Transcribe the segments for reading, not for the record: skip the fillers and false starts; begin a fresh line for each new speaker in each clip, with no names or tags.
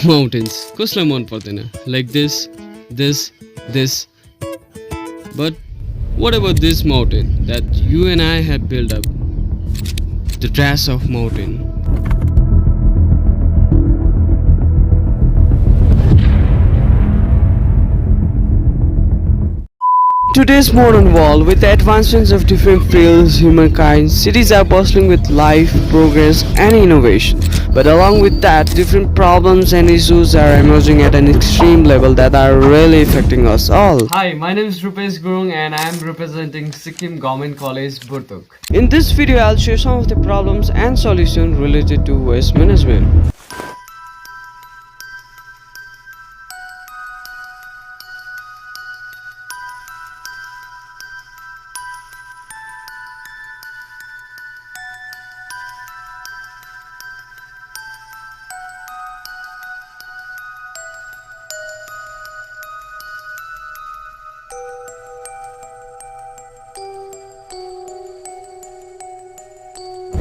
Mountains कसलाई मन पर्दैन like this but what about this mountain that you and I have built up, the trash of mountain? Today's modern world, with the advancements of different fields, humankind, cities are bustling with life, progress, and innovation. But along with that, different problems and issues are emerging at an extreme level that are really affecting us all. Hi, my name is Rupesh Gurung and I am representing Sikkim Government College, Burtuk. In this video, I'll share some of the problems and solutions related to waste management.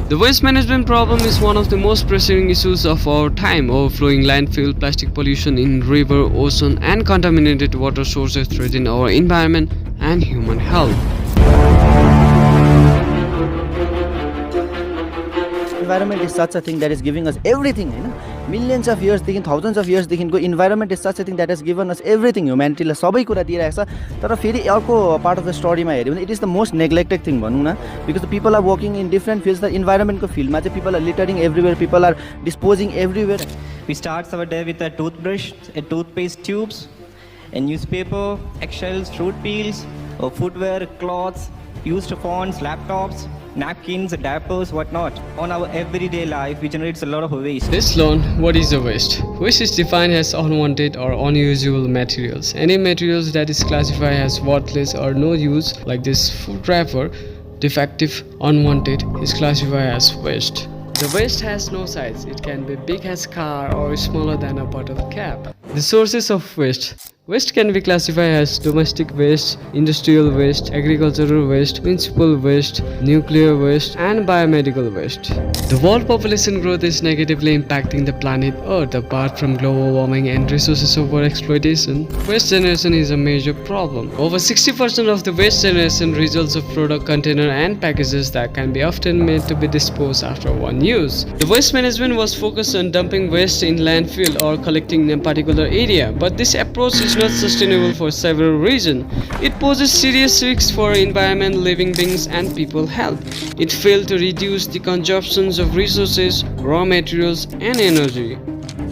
The waste management problem is one of the most pressing issues of our time. Overflowing landfill, plastic pollution in river, ocean and contaminated water sources threaten our environment and human health.
Environment is such a thing that is giving us everything, millions of years, thousands of years. Environment is such a thing that has given us everything. Humanity la sabai kura diरहेको छ तर फेरि अर्को part of the story मा हेर्यो भने it is the most neglected thing भनौं न, because the people are working in different fields. The environment को field मा चाहिँ people are littering everywhere, people are disposing everywhere.
We start our day with a toothbrush, a toothpaste tubes, a newspaper, eggshells, fruit peels, footwear, clothes, used phones, laptops, napkins, diapers, whatnot. On our everyday life, we generate a lot of waste.
Let's learn what is a waste. Waste is defined as unwanted or unusual materials. Any materials that is classified as worthless or no use, like this food wrapper, defective, unwanted, is classified as waste. The waste has no size. It can be big as car or smaller than a bottle cap. The sources of waste. Waste can be classified as domestic waste, industrial waste, agricultural waste, municipal waste, nuclear waste, and biomedical waste. The world population growth is negatively impacting the planet Earth. Apart from global warming and resources overexploitation, waste generation is a major problem. Over 60% of the waste generation results of product, container, and packages that can be often made to be disposed after one use. The waste management was focused on dumping waste in landfill or collecting in a particular area, but this approach is not sustainable for several reasons. It poses serious risks for environment, living beings, and people health. It failed to reduce the consumptions of resources, raw materials, and energy.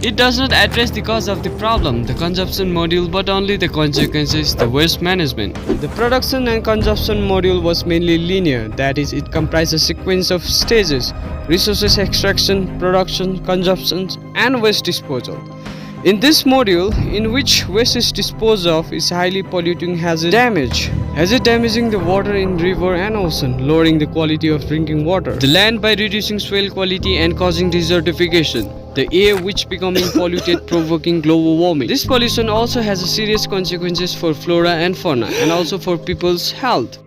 It does not address the cause of the problem, the consumption module, but only the consequences, the waste management. The production and consumption module was mainly linear, that is, it comprised a sequence of stages: resources extraction, production, consumption, and waste disposal. In this module, in which waste is disposed of, is highly polluting hazard damaging the water in river and ocean, lowering the quality of drinking water, the land by reducing soil quality and causing desertification, the air which becoming polluted, provoking global warming. This pollution also has serious consequences for flora and fauna and also for people's health.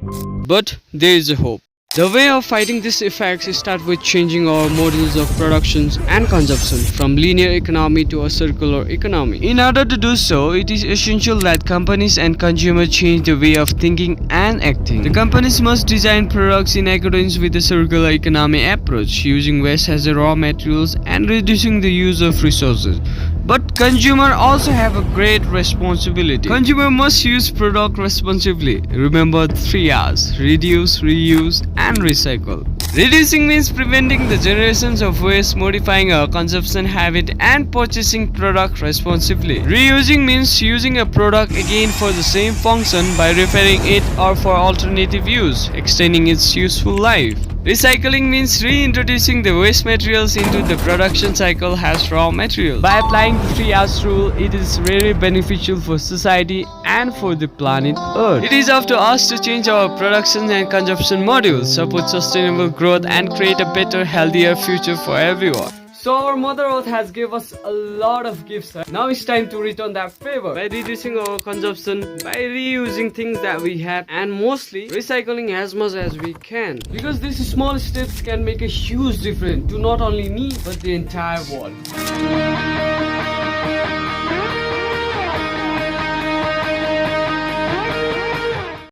But there is a hope. The way of fighting these effects starts with changing our models of production and consumption from linear economy to a circular economy. In order to do so, it is essential that companies and consumers change the way of thinking and acting. The companies must design products in accordance with the circular economy approach, using waste as raw materials and reducing the use of resources. But consumers also have a great responsibility. Consumer must use product responsibly. Remember 3 R's: reduce, reuse, and recycle. Reducing means preventing the generations of waste, modifying our consumption habit, and purchasing product responsibly. Reusing means using a product again for the same function by repairing it or for alternative use, extending its useful life. Recycling means reintroducing the waste materials into the production cycle as raw material. By applying the 3 R's rule, it is very beneficial for society and for the planet Earth. It is up to us to change our production and consumption modules, support sustainable growth, and create a better, healthier future for everyone. So our Mother Earth has given us a lot of gifts. Now it's time to return that favor by reducing our consumption, by reusing things that we have, and mostly recycling as much as we can. Because these small steps can make a huge difference to not only me but the entire world.